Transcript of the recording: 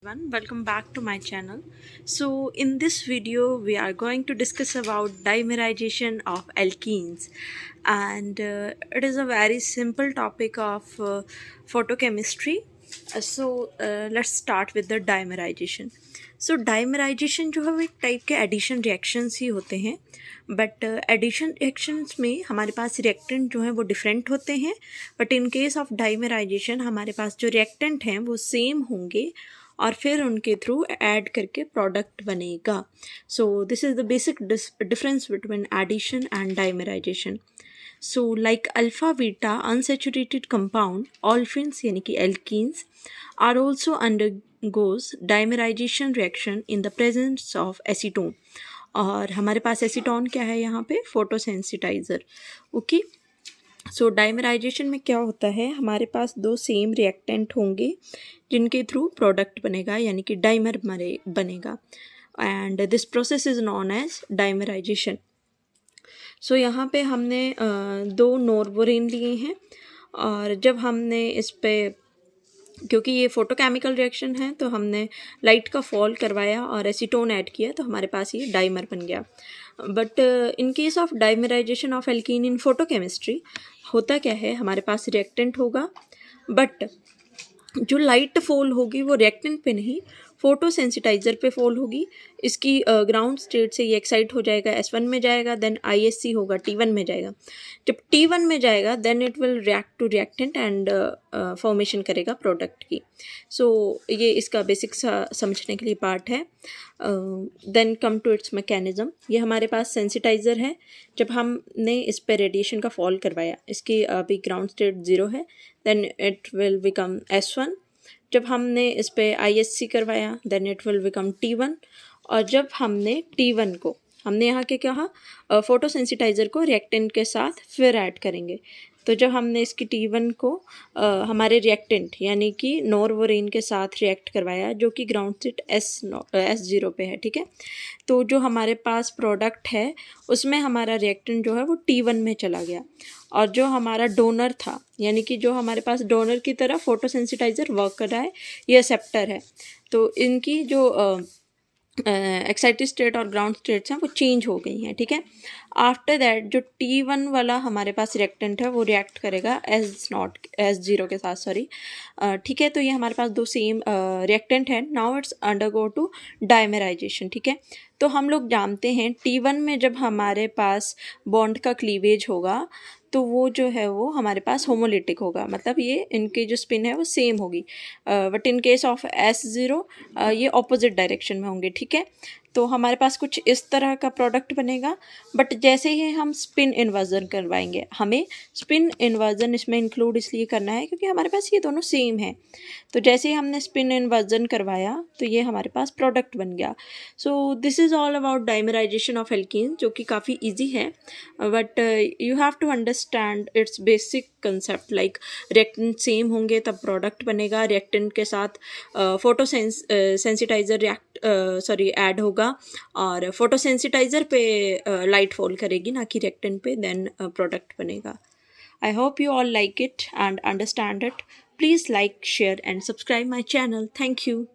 Everyone, welcome back to my channel. So in this video we are going to discuss about dimerization of alkenes, and it is a very simple topic of photochemistry. Let's start with the dimerization. So dimerization जो है वो एक type के addition reactions ही होते हैं, but addition reactions में हमारे पास reactant जो हैं वो डिफरेंट होते हैं, but in case of dimerisation हमारे पास जो रिएक्टेंट हैं वो सेम होंगे और फिर उनके थ्रू ऐड करके प्रोडक्ट बनेगा. So this is the basic difference between addition and dimerization. So like alpha beta unsaturated compound olefins यानी कि alkenes are also undergoes dimerization reaction in the presence of acetone. और हमारे पास acetone क्या है यहाँ पे? फोटोसेंसिटाइजर. ओके, सो dimerisation में क्या होता है, हमारे पास दो सेम रिएक्टेंट होंगे जिनके थ्रू प्रोडक्ट बनेगा यानी कि डाइमर बनेगा, and this process is known as dimerization. So यहाँ पे हमने दो नोरबोरेन लिए हैं, और जब हमने इस पे, क्योंकि ये फोटोकेमिकल रिएक्शन है, तो हमने लाइट का फॉल करवाया और एसीटोन ऐड किया तो हमारे पास ये डाइमर बन गया. But in case of dimerisation of alkene in photochemistry होता क्या है, हमारे पास रिएक्टेंट होगा, बट जो लाइट फॉल होगी वो रिएक्टेंट पे नहीं, फोटोसेंसिटाइजर पे फॉल होगी. इसकी ग्राउंड स्टेट से ये एक्साइट हो जाएगा, S1 में जाएगा, देन ISC होगा, T1 में जाएगा. जब T1 में जाएगा then it will react to reactant and formation करेगा प्रोडक्ट की. सो ये इसका बेसिक समझने के लिए पार्ट है. Then come to its mechanism. ये हमारे पास सेंसिटाइज़र है. जब हमने इस पर रेडिएशन का फॉल करवाया, इसकी अभी ग्राउंड स्टेट 0 है, then it will become S1. जब हमने इस पर ISC करवाया then it will become T1. और जब हमने T1 को, हमने यहाँ के कहा फोटोसेंसिटाइज़र को रिएक्टेंट के साथ फिर ऐड करेंगे, तो जब हमने इसकी T1 को हमारे रिएक्टेंट यानी कि नोरवोरेन के साथ रिएक्ट करवाया जो कि ग्राउंड स्टेट S0 पे है, ठीक है, तो जो हमारे पास प्रोडक्ट है उसमें हमारा रिएक्टेंट जो है वो T1 में चला गया, और जो हमारा डोनर था यानी कि जो हमारे पास डोनर की तरह फोटोसेंसिटाइज़र वर्क कर रहा है, ये एक्सेप्टर है, तो इनकी जो एक्साइटेड स्टेट और ग्राउंड स्टेट्स हैं वो चेंज हो गई हैं, ठीक है. आफ्टर दैट जो T1 वाला हमारे पास रिएक्टेंट है वो रिएक्ट करेगा S0 के साथ, सॉरी, ठीक है. तो ये हमारे पास दो सेम रिएक्टेंट हैं. Now it's undergo to dimerization, ठीक है. तो हम लोग जानते हैं T1 में जब हमारे पास बॉन्ड का क्लीवेज होगा तो वो जो है वो हमारे पास होमोलिटिक होगा, मतलब ये इनकी जो स्पिन है वो सेम होगी, but in case of S0 ये ऑपोजिट डायरेक्शन में होंगे, ठीक है. तो हमारे पास कुछ इस तरह का प्रोडक्ट बनेगा, बट जैसे ही हम स्पिन इन्वर्जन करवाएंगे, हमें स्पिन इन्वर्जन इसमें इंक्लूड इसलिए करना है क्योंकि हमारे पास ये दोनों सेम हैं, तो जैसे ही हमने स्पिन इन्वर्जन करवाया तो ये हमारे पास प्रोडक्ट बन गया. So this is all about dimerization of alkene, जो कि काफ़ी ईजी है, but you have to understand its basic concept. Like reactant same होंगे तब प्रोडक्ट बनेगा, रिएक्टेंट के साथ सेंसिटाइजर ऐड होगा और फोटोसेंसिटाइजर पे लाइट फॉल करेगी ना कि रिएक्टेंट पे, देन प्रोडक्ट बनेगा. I hope you all like it and understand it. Please like, share and subscribe my channel. Thank you.